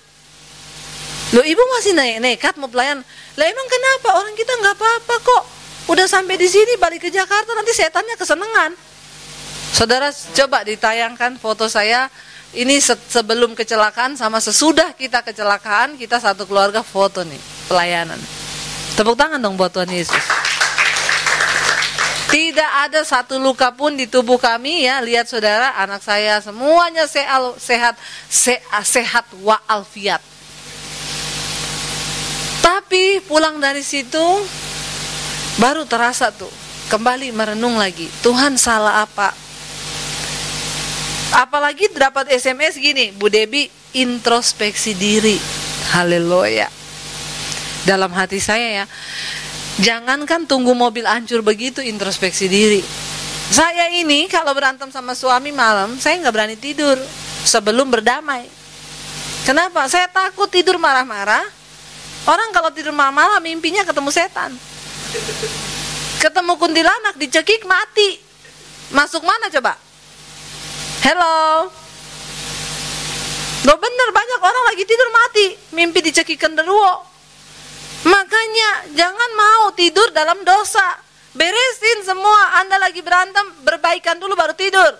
Loh ibu masih nekat mau pelayanan? Lah emang kenapa? Orang kita nggak apa-apa kok. Udah sampai di sini balik ke Jakarta nanti setannya kesenangan. Saudara coba ditayangkan foto saya. Ini sebelum kecelakaan sama sesudah kita kecelakaan, kita satu keluarga foto nih, pelayanan. Tepuk tangan dong buat Tuhan Yesus. Tidak ada satu luka pun di tubuh kami ya. Lihat saudara, anak saya semuanya sehat wa'alfiat. Tapi pulang dari situ baru terasa tuh, kembali merenung lagi, Tuhan salah apa? Apalagi dapat SMS gini, Bu Debbie introspeksi diri. Haleluya. Dalam hati saya ya, jangankan tunggu mobil hancur begitu introspeksi diri. Saya ini kalau berantem sama suami malam, saya nggak berani tidur sebelum berdamai. Kenapa? Saya takut tidur marah-marah. Orang kalau tidur marah-marah mimpinya ketemu setan, ketemu kuntilanak, dicekik mati. Masuk mana coba? Hello. Loh bener, banyak orang lagi tidur mati, mimpi dicekik genderuwo. Makanya jangan mau tidur dalam dosa. Beresin semua. Anda lagi berantem, berbaikan dulu baru tidur.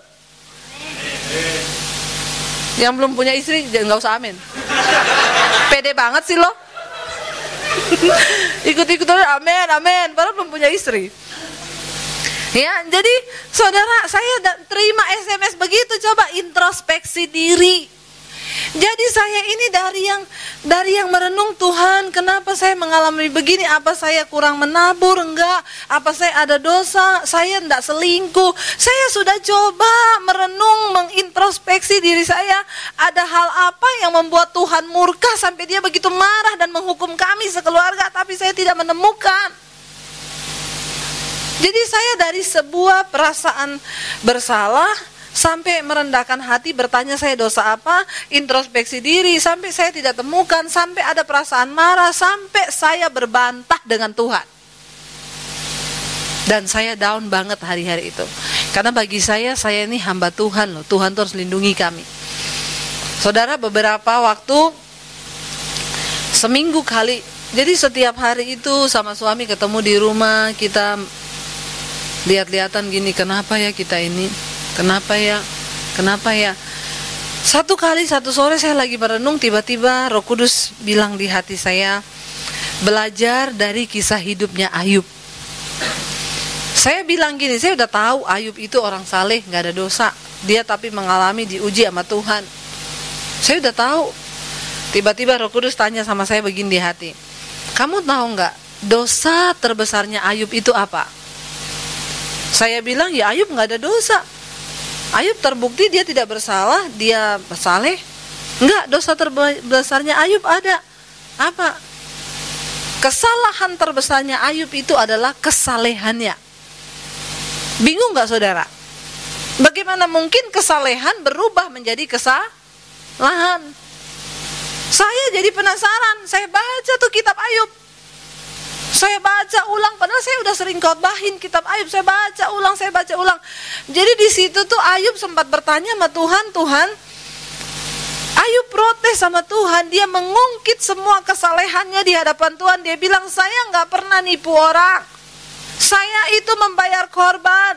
Yang belum punya istri jangan, nggak usah amin. Pede banget sih lo. Ikut-ikut amin, padahal belum punya istri. Ya, jadi saudara, saya terima SMS begitu, coba introspeksi diri. Jadi saya ini dari yang merenung, Tuhan, kenapa saya mengalami begini? Apa saya kurang menabur? Enggak. Apa saya ada dosa? Saya enggak selingkuh. Saya sudah coba merenung, mengintrospeksi diri saya. Ada hal apa yang membuat Tuhan murka sampai dia begitu marah dan menghukum kami sekeluarga, tapi saya tidak menemukan. Jadi saya dari sebuah perasaan bersalah sampai merendahkan hati, bertanya saya dosa apa, introspeksi diri, sampai saya tidak temukan, sampai ada perasaan marah, sampai saya berbantah dengan Tuhan. Dan saya down banget hari-hari itu. Karena bagi saya ini hamba Tuhan loh, Tuhan terus lindungi kami. Saudara, beberapa waktu, seminggu kali, jadi setiap hari itu sama suami ketemu di rumah, kita lihat-lihatan gini, kenapa ya kita ini, kenapa ya. Satu kali, satu sore saya lagi merenung, tiba-tiba Roh Kudus bilang di hati saya, belajar dari kisah hidupnya Ayub. Saya bilang gini, saya udah tahu Ayub itu orang saleh, gak ada dosa, dia tapi mengalami diuji sama Tuhan. Saya udah tahu. Tiba-tiba Roh Kudus tanya sama saya begini di hati, kamu tahu gak dosa terbesarnya Ayub itu apa? Saya bilang, ya Ayub gak ada dosa. Ayub terbukti dia tidak bersalah, dia saleh. Enggak, dosa terbesarnya Ayub ada. Apa? Kesalahan terbesarnya Ayub itu adalah kesalehannya. Bingung gak saudara? Bagaimana mungkin kesalehan berubah menjadi kesalahan? Saya jadi penasaran, saya baca tuh kitab Ayub. Saya baca ulang, padahal saya udah juga sering khotbahin kitab Ayub, saya baca ulang. Jadi di situ tuh Ayub sempat bertanya sama Tuhan, Tuhan, Ayub protes sama Tuhan, dia mengungkit semua kesalehannya di hadapan Tuhan. Dia bilang, saya nggak pernah nipu orang, saya itu membayar korban,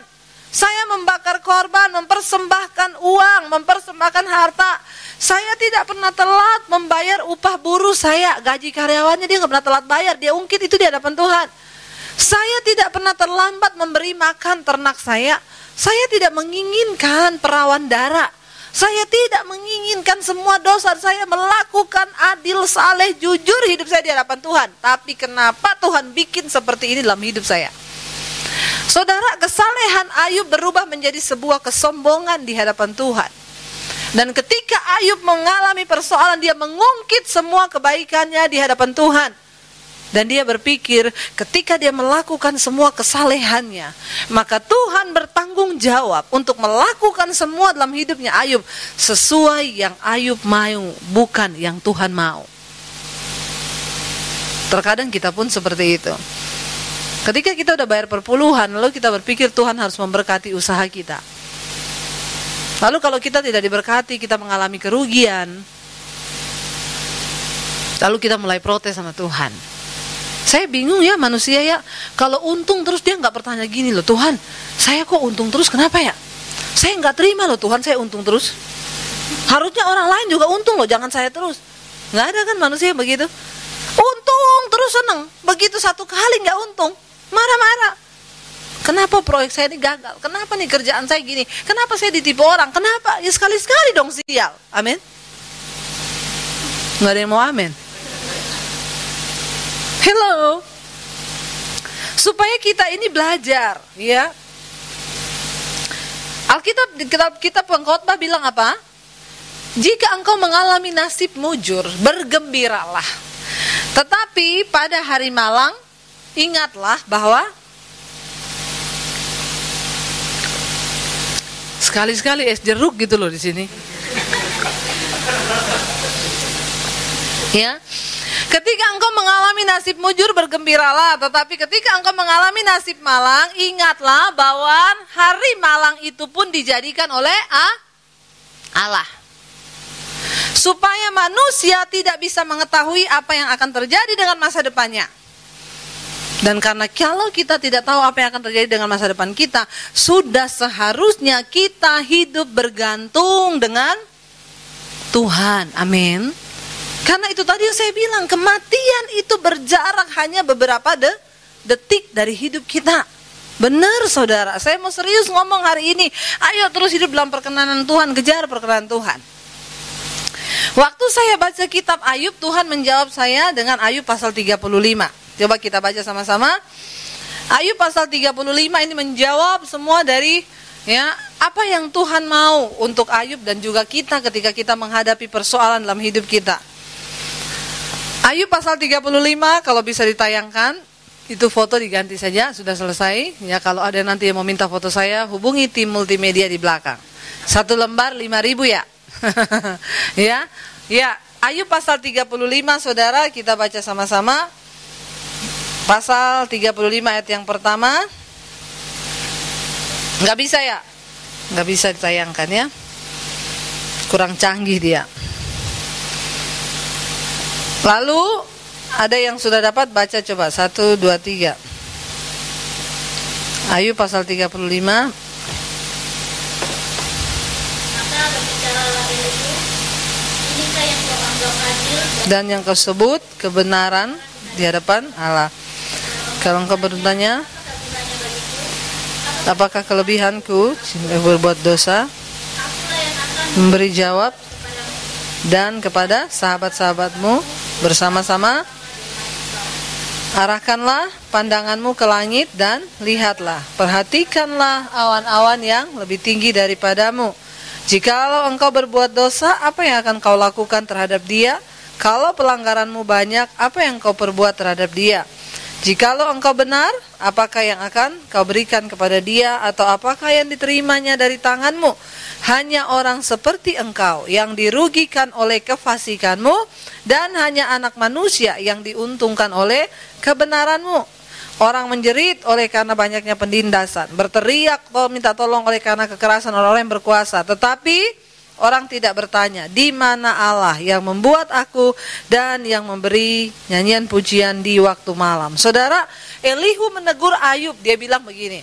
saya membakar korban, mempersembahkan uang, mempersembahkan harta. Saya tidak pernah telat membayar upah buruh saya, gaji karyawannya dia nggak pernah telat bayar, dia ungkit itu di hadapan Tuhan. Saya tidak pernah terlambat memberi makan ternak saya tidak menginginkan perawan darah, saya tidak menginginkan semua dosa, saya melakukan adil, saleh, jujur hidup saya di hadapan Tuhan. Tapi kenapa Tuhan bikin seperti ini dalam hidup saya? Saudara, kesalehan Ayub berubah menjadi sebuah kesombongan di hadapan Tuhan. Dan ketika Ayub mengalami persoalan, dia mengungkit semua kebaikannya di hadapan Tuhan. Dan dia berpikir ketika dia melakukan semua kesalehannya, maka Tuhan bertanggung jawab untuk melakukan semua dalam hidupnya Ayub sesuai yang Ayub mau, bukan yang Tuhan mau. Terkadang kita pun seperti itu. Ketika kita udah bayar perpuluhan, lalu kita berpikir Tuhan harus memberkati usaha kita. Lalu kalau kita tidak diberkati, kita mengalami kerugian, lalu kita mulai protes sama Tuhan. Saya bingung ya manusia ya, kalau untung terus dia nggak bertanya gini loh, Tuhan, saya kok untung terus, kenapa ya? Saya nggak terima loh Tuhan, saya untung terus. Harusnya orang lain juga untung loh, jangan saya terus. Nggak ada kan manusia yang begitu? Untung terus seneng, begitu satu kali nggak untung, marah-marah. Kenapa proyek saya ini gagal? Kenapa nih kerjaan saya gini? Kenapa saya ditipu orang? Kenapa? Ya sekali-sekali dong sial. Amin. Nggak ada yang mau amin. Hello. Supaya kita ini belajar, ya. Alkitab di kitab Pengkhotbah bilang apa? Jika engkau mengalami nasib mujur, bergembiralah. Tetapi pada hari malang, ingatlah bahwa sekali-sekali es jeruk gitu loh di sini. Ya. Ketika engkau mengalami nasib mujur, bergembiralah. Tetapi ketika engkau mengalami nasib malang, ingatlah bahwa hari malang itu pun dijadikan oleh Allah, supaya manusia tidak bisa mengetahui apa yang akan terjadi dengan masa depannya. Dan karena kalau kita tidak tahu apa yang akan terjadi dengan masa depan kita, sudah seharusnya kita hidup bergantung dengan Tuhan. Amin. Karena itu tadi yang saya bilang, kematian itu berjarak hanya beberapa detik dari hidup kita. Benar saudara, saya mau serius ngomong hari ini. Ayo terus hidup dalam perkenanan Tuhan, kejar perkenanan Tuhan. Waktu saya baca kitab Ayub, Tuhan menjawab saya dengan Ayub pasal 35. Coba kita baca sama-sama. Ayub pasal 35 ini menjawab semua dari apa yang Tuhan mau untuk Ayub dan juga kita ketika kita menghadapi persoalan dalam hidup kita. Ayub pasal 35 kalau bisa ditayangkan, itu foto diganti saja, sudah selesai. Ya, kalau ada nanti yang mau minta foto saya, hubungi tim multimedia di belakang. 1 lembar 5.000 ya. Ya, Ayub pasal 35 saudara, kita baca sama-sama. Pasal 35 ayat yang pertama. Nggak bisa ya? Nggak bisa ditayangkan ya. Kurang canggih dia. Lalu ada yang sudah dapat baca coba 1, 2, 3. Ayub pasal 35. Dan yang kau sebut kebenaran di hadapan Allah. Kalau engkau bertanya, apakah kelebihanku berbuat dosa? Memberi jawab, dan kepada sahabat-sahabatmu bersama-sama arahkanlah pandanganmu ke langit dan lihatlah, perhatikanlah awan-awan yang lebih tinggi daripadamu. Jikalau engkau berbuat dosa, apa yang akan kau lakukan terhadap dia? Kalau pelanggaranmu banyak, apa yang kau perbuat terhadap dia? Jikalau engkau benar, apakah yang akan kau berikan kepada dia, atau apakah yang diterimanya dari tanganmu? Hanya orang seperti engkau yang dirugikan oleh kefasikanmu, dan hanya anak manusia yang diuntungkan oleh kebenaranmu. Orang menjerit oleh karena banyaknya penindasan, berteriak minta tolong oleh karena kekerasan orang-orang yang berkuasa. Tetapi orang tidak bertanya, di mana Allah yang membuat aku dan yang memberi nyanyian pujian di waktu malam. Saudara, Elihu menegur Ayub, dia bilang begini.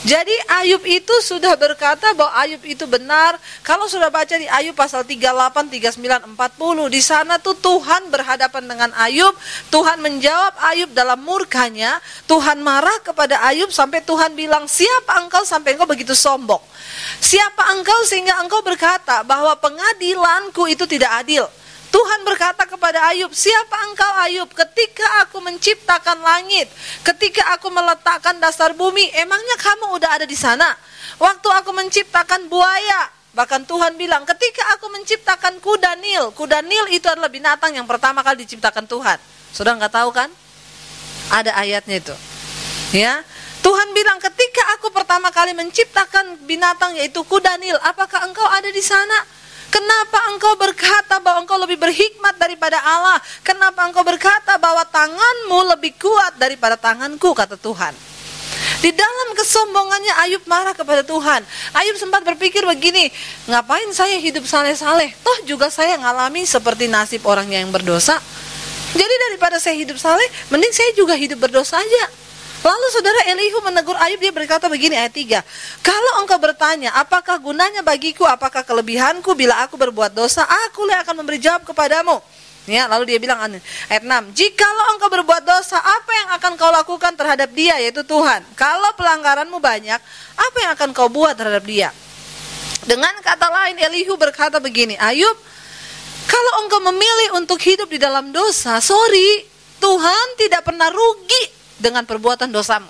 Jadi Ayub itu sudah berkata bahwa Ayub itu benar. Kalau sudah baca di Ayub pasal 38, 39, 40, di sana tuh Tuhan berhadapan dengan Ayub. Tuhan menjawab Ayub dalam murkanya. Tuhan marah kepada Ayub sampai Tuhan bilang, siapa engkau sampai engkau begitu sombong? Siapa engkau sehingga engkau berkata bahwa pengadilanku itu tidak adil? Tuhan berkata kepada Ayub, siapa engkau Ayub? Ketika aku menciptakan langit, ketika aku meletakkan dasar bumi, emangnya kamu udah ada di sana? Waktu aku menciptakan buaya, bahkan Tuhan bilang, ketika aku menciptakan kuda Nil itu adalah binatang yang pertama kali diciptakan Tuhan. Saudara nggak tahu kan? Ada ayatnya itu. Ya, Tuhan bilang, ketika aku pertama kali menciptakan binatang yaitu kuda Nil, apakah engkau ada di sana? Kenapa engkau berkata bahwa engkau lebih berhikmat daripada Allah? Kenapa engkau berkata bahwa tanganmu lebih kuat daripada tanganku, kata Tuhan. Di dalam kesombongannya Ayub marah kepada Tuhan. Ayub sempat berpikir begini, ngapain saya hidup saleh-saleh? Toh juga saya ngalami seperti nasib orang yang berdosa. Jadi daripada saya hidup saleh, mending saya juga hidup berdosa aja. Lalu saudara, Elihu menegur Ayub, dia berkata begini, ayat 3. Kalau engkau bertanya, apakah gunanya bagiku, apakah kelebihanku bila aku berbuat dosa, akulah akan memberi jawab kepadamu. Ya, lalu dia bilang ayat 6, jikalau engkau berbuat dosa, apa yang akan kau lakukan terhadap dia, yaitu Tuhan? Kalau pelanggaranmu banyak, apa yang akan kau buat terhadap dia? Dengan kata lain, Elihu berkata begini, Ayub, kalau engkau memilih untuk hidup di dalam dosa, sorry, Tuhan tidak pernah rugi dengan perbuatan dosamu.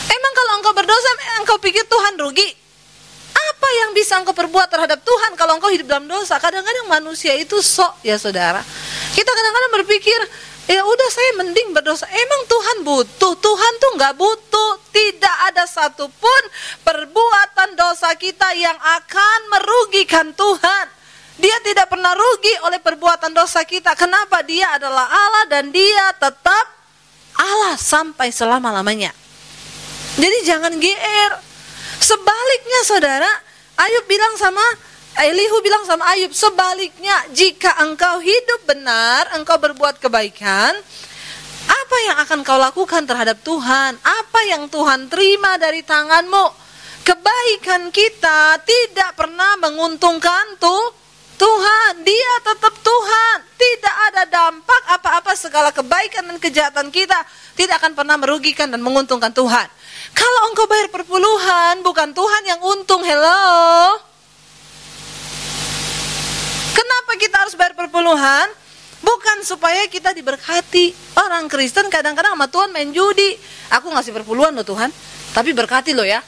Emang kalau engkau berdosa, engkau pikir Tuhan rugi? Apa yang bisa engkau perbuat terhadap Tuhan kalau engkau hidup dalam dosa? Kadang-kadang manusia itu sok, ya saudara. Kita kadang-kadang berpikir, ya udah saya mending berdosa. Emang Tuhan butuh? Tuhan tuh nggak butuh. Tidak ada satupun perbuatan dosa kita yang akan merugikan Tuhan. Dia tidak pernah rugi oleh perbuatan dosa kita. Kenapa? Dia adalah Allah dan dia tetap Allah sampai selama-lamanya. Jadi jangan GR. Sebaliknya saudara, Elihu bilang sama Ayub, sebaliknya, jika engkau hidup benar, engkau berbuat kebaikan, apa yang akan kau lakukan terhadap Tuhan? Apa yang Tuhan terima dari tanganmu? Kebaikan kita tidak pernah menguntungkan Tuhan, dia tetap Tuhan. Tidak ada dampak apa-apa, segala kebaikan dan kejahatan kita tidak akan pernah merugikan dan menguntungkan Tuhan. Kalau engkau bayar perpuluhan, bukan Tuhan yang untung, hello. Kenapa kita harus bayar perpuluhan? Bukan supaya kita diberkati. Orang Kristen kadang-kadang sama Tuhan main judi. Aku ngasih perpuluhan loh Tuhan, tapi berkati loh ya.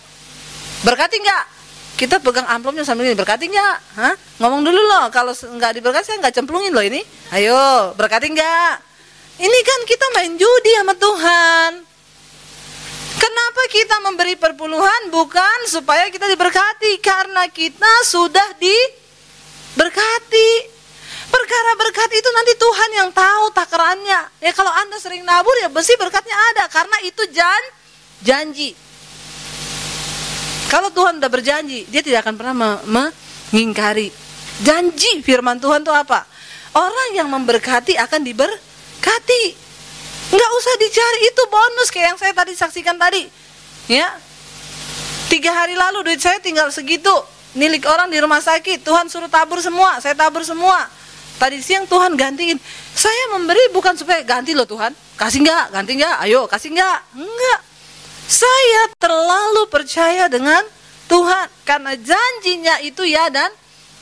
Berkati enggak? Kita pegang amplopnya sambil ini, berkati enggak? Hah? Ngomong dulu loh, kalau enggak diberkati saya enggak cemplungin loh ini. Ayo, berkati enggak? Ini kan kita main judi sama Tuhan. Kenapa kita memberi perpuluhan? Bukan supaya kita diberkati, karena kita sudah diberkati. Perkara berkat itu nanti Tuhan yang tahu takarannya. Ya kalau Anda sering nabur, ya mesti berkatnya ada, karena itu janji. Kalau Tuhan udah berjanji, dia tidak akan pernah mengingkari. Janji firman Tuhan itu apa? Orang yang memberkati akan diberkati. Nggak usah dicari, itu bonus kayak yang saya tadi saksikan tadi. Ya, 3 hari lalu duit saya tinggal segitu. Milik orang di rumah sakit, Tuhan suruh tabur semua, saya tabur semua. Tadi siang Tuhan gantiin. Saya memberi bukan supaya ganti loh Tuhan. Kasih nggak? Ganti nggak? Ayo kasih nggak? Enggak. Saya terlalu percaya dengan Tuhan karena janjinya itu ya dan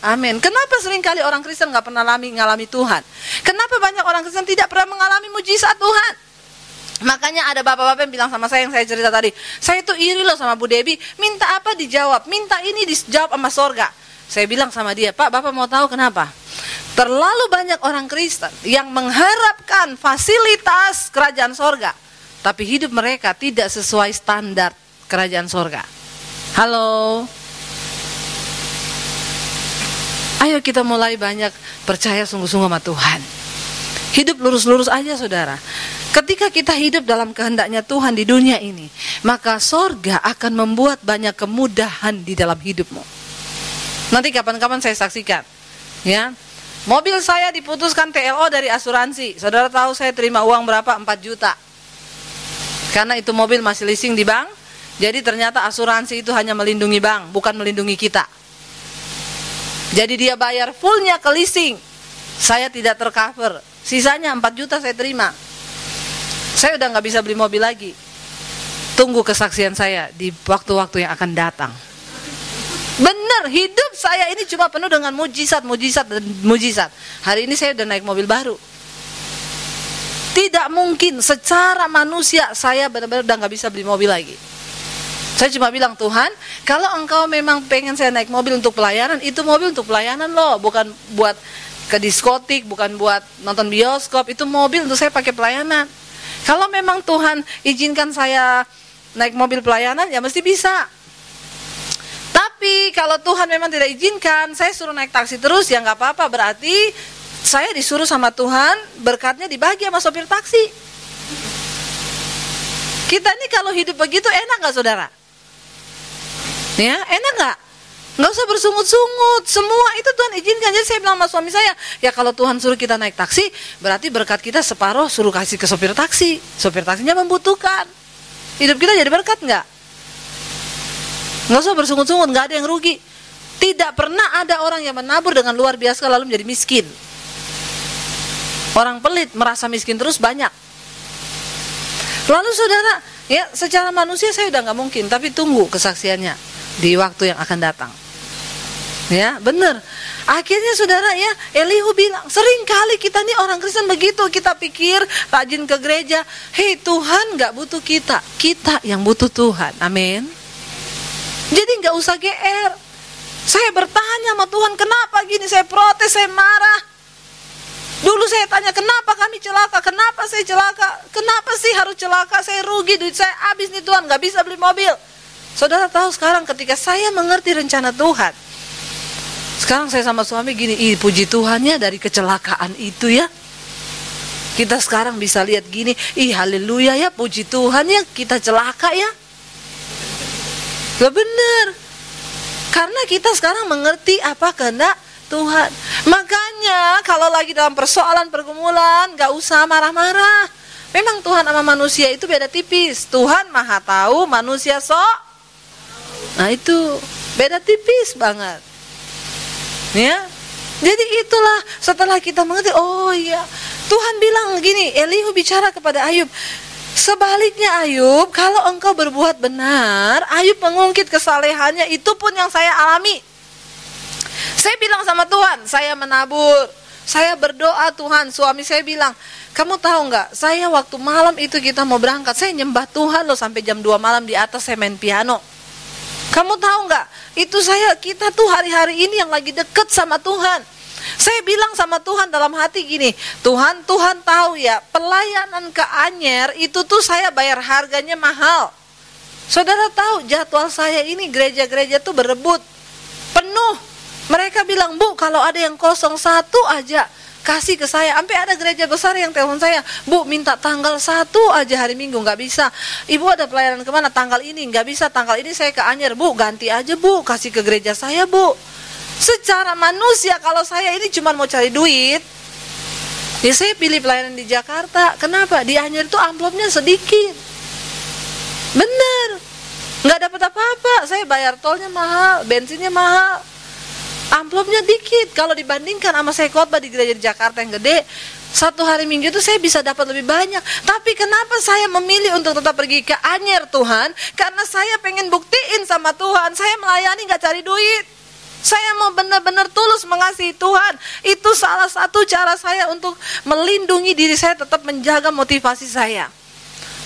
amin. Kenapa seringkali orang Kristen nggak pernah ngalami Tuhan? Kenapa banyak orang Kristen tidak pernah mengalami mujizat Tuhan? Makanya ada bapak-bapak yang bilang sama saya, yang saya cerita tadi, saya itu iri loh sama Bu Debbie, minta apa dijawab, minta ini dijawab sama sorga. Saya bilang sama dia, Pak, Bapak mau tahu kenapa? Terlalu banyak orang Kristen yang mengharapkan fasilitas kerajaan sorga, tapi hidup mereka tidak sesuai standar kerajaan sorga. Halo? Ayo kita mulai banyak percaya sungguh-sungguh sama Tuhan. Hidup lurus-lurus aja saudara. Ketika kita hidup dalam kehendaknya Tuhan di dunia ini, maka sorga akan membuat banyak kemudahan di dalam hidupmu. Nanti kapan-kapan saya saksikan, ya. Mobil saya diputuskan TLO dari asuransi. Saudara tahu saya terima uang berapa? 4 juta. Karena itu mobil masih leasing di bank. Jadi ternyata asuransi itu hanya melindungi bank, bukan melindungi kita. Jadi dia bayar fullnya ke leasing. Saya tidak tercover. Sisanya 4 juta saya terima. Saya udah gak bisa beli mobil lagi. Tunggu kesaksian saya di waktu-waktu yang akan datang. Benar, hidup saya ini cuma penuh dengan mujizat, mujizat, dan mujizat. Hari ini saya udah naik mobil baru. Tidak mungkin secara manusia saya benar-benar udah gak bisa beli mobil lagi. Saya cuma bilang, Tuhan, kalau engkau memang pengen saya naik mobil untuk pelayanan, itu mobil untuk pelayanan loh, bukan buat ke diskotik, bukan buat nonton bioskop. Itu mobil untuk saya pakai pelayanan. Kalau memang Tuhan izinkan saya naik mobil pelayanan, ya mesti bisa. Tapi kalau Tuhan memang tidak izinkan, saya suruh naik taksi terus, ya nggak apa-apa. Berarti saya disuruh sama Tuhan, berkatnya dibagi sama sopir taksi. Kita ini kalau hidup begitu enak nggak saudara? Ya, enak nggak? Nggak usah bersungut-sungut, semua itu Tuhan izinkan. Jadi saya bilang sama suami saya, ya kalau Tuhan suruh kita naik taksi, berarti berkat kita separuh suruh kasih ke sopir taksi. Sopir taksinya membutuhkan. Hidup kita jadi berkat nggak? Nggak usah bersungut-sungut, nggak ada yang rugi. Tidak pernah ada orang yang menabur dengan luar biasa lalu menjadi miskin. Orang pelit merasa miskin terus banyak. Lalu saudara, ya secara manusia saya udah nggak mungkin, tapi tunggu kesaksiannya di waktu yang akan datang. Ya, benar. Akhirnya saudara ya, Elihu bilang, sering kali kita nih orang Kristen begitu, kita pikir rajin ke gereja, hei Tuhan gak butuh kita, kita yang butuh Tuhan, amin. Jadi gak usah GR. Saya bertanya sama Tuhan, kenapa gini, saya protes, saya marah. Dulu saya tanya, kenapa kami celaka, kenapa saya celaka, kenapa sih harus celaka, saya rugi, duit saya habis nih Tuhan, gak bisa beli mobil. Saudara tahu sekarang ketika saya mengerti rencana Tuhan, sekarang saya sama suami gini, puji Tuhannya dari kecelakaan itu ya. Kita sekarang bisa lihat gini, haleluya ya, puji Tuhan ya kita celaka ya. Gak bener. Karena kita sekarang mengerti apa kehendak Tuhan. Makanya kalau lagi dalam persoalan pergumulan, gak usah marah-marah. Memang Tuhan sama manusia itu beda tipis. Tuhan maha tahu, manusia sok. Nah itu beda tipis banget. Ya, jadi itulah setelah kita mengerti, oh iya, Tuhan bilang gini, Elihu bicara kepada Ayub, sebaliknya Ayub, kalau engkau berbuat benar, Ayub mengungkit kesalehannya, itu pun yang saya alami. Saya bilang sama Tuhan, saya menabur, saya berdoa Tuhan, suami saya bilang, kamu tahu nggak, saya waktu malam itu kita mau berangkat, saya nyembah Tuhan loh sampai jam 2 malam di atas saya main piano. Kamu tahu nggak? Itu kita tuh hari-hari ini yang lagi deket sama Tuhan. Saya bilang sama Tuhan dalam hati gini, Tuhan tahu ya, pelayanan ke Anyer itu tuh saya bayar harganya mahal. Saudara tahu jadwal saya ini gereja-gereja tuh berebut penuh. Mereka bilang, Bu, kalau ada yang kosong 1 aja kasih ke saya. Sampai ada gereja besar yang telepon saya, Bu, minta tanggal 1 aja hari Minggu, nggak bisa. Ibu ada pelayanan kemana? Tanggal ini nggak bisa, tanggal ini saya ke Anyer. Bu, ganti aja Bu, kasih ke gereja saya Bu. Secara manusia kalau saya ini cuma mau cari duit, ya saya pilih pelayanan di Jakarta. Kenapa? Di Anyer itu amplopnya sedikit. Bener, nggak dapat apa-apa. Saya bayar tolnya mahal, bensinnya mahal, amplopnya dikit. Kalau dibandingkan sama saya khotbah di gereja di Jakarta yang gede, 1 hari Minggu itu saya bisa dapat lebih banyak. Tapi kenapa saya memilih untuk tetap pergi ke Anyer Tuhan? Karena saya pengen buktiin sama Tuhan, saya melayani gak cari duit. Saya mau benar-benar tulus mengasihi Tuhan. Itu salah satu cara saya untuk melindungi diri saya, tetap menjaga motivasi saya.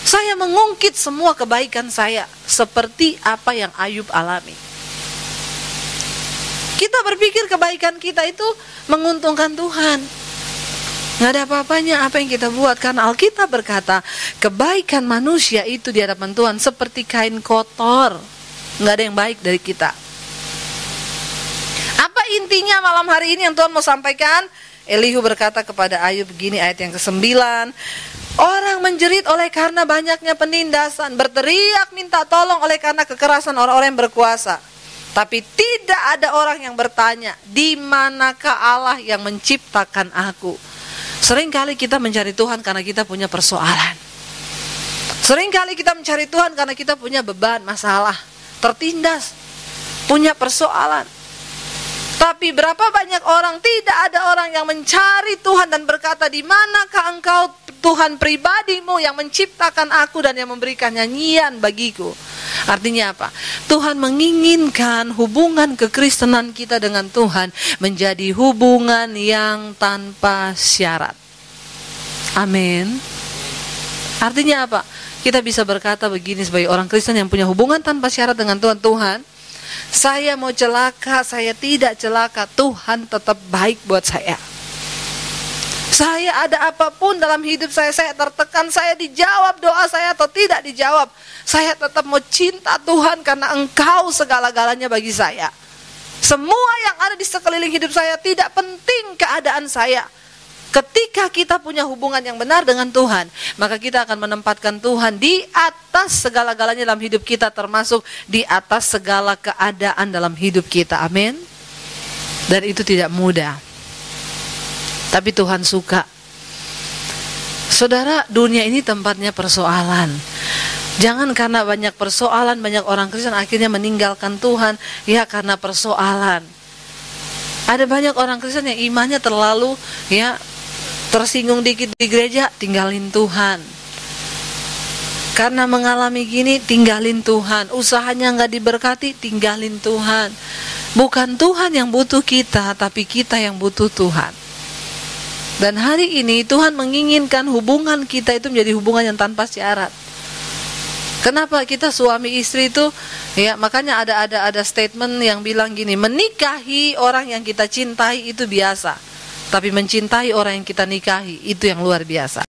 Saya mengungkit semua kebaikan saya, seperti apa yang Ayub alami. Kita berpikir kebaikan kita itu menguntungkan Tuhan. Nggak ada apa-apanya apa yang kita buat. Karena Alkitab berkata, kebaikan manusia itu di hadapan Tuhan seperti kain kotor. Nggak ada yang baik dari kita. Apa intinya malam hari ini yang Tuhan mau sampaikan? Elihu berkata kepada Ayub begini, ayat yang ke-9, orang menjerit oleh karena banyaknya penindasan, berteriak minta tolong oleh karena kekerasan orang-orang yang berkuasa. Tapi tidak ada orang yang bertanya, di manakah Allah yang menciptakan aku? Seringkali kita mencari Tuhan karena kita punya persoalan. Seringkali kita mencari Tuhan karena kita punya beban, masalah, tertindas, punya persoalan. Tapi berapa banyak orang, tidak ada orang yang mencari Tuhan dan berkata, di manakah engkau Tuhan pribadimu yang menciptakan aku dan yang memberikan nyanyian bagiku? Artinya apa? Tuhan menginginkan hubungan kekristenan kita dengan Tuhan menjadi hubungan yang tanpa syarat. Amin. Artinya apa? Kita bisa berkata begini sebagai orang Kristen yang punya hubungan tanpa syarat dengan Tuhan. Tuhan, saya mau celaka, saya tidak celaka, Tuhan tetap baik buat saya. Saya ada apapun dalam hidup saya tertekan, saya dijawab doa saya atau tidak dijawab, saya tetap mau cinta Tuhan karena Engkau segala-galanya bagi saya. Semua yang ada di sekeliling hidup saya tidak penting keadaan saya. Ketika kita punya hubungan yang benar dengan Tuhan, maka kita akan menempatkan Tuhan di atas segala-galanya dalam hidup kita, termasuk di atas segala keadaan dalam hidup kita. Amin. Dan itu tidak mudah. Tapi Tuhan suka. Saudara, dunia ini tempatnya persoalan. Jangan karena banyak persoalan, banyak orang Kristen akhirnya meninggalkan Tuhan, ya karena persoalan. Ada banyak orang Kristen yang imannya terlalu tersinggung dikit di gereja, tinggalin Tuhan. Karena mengalami gini, tinggalin Tuhan. Usahanya gak diberkati, tinggalin Tuhan. Bukan Tuhan yang butuh kita, tapi kita yang butuh Tuhan. Dan hari ini Tuhan menginginkan hubungan kita itu menjadi hubungan yang tanpa syarat. Kenapa kita suami istri itu, makanya ada statement yang bilang gini, menikahi orang yang kita cintai itu biasa, tapi mencintai orang yang kita nikahi itu yang luar biasa.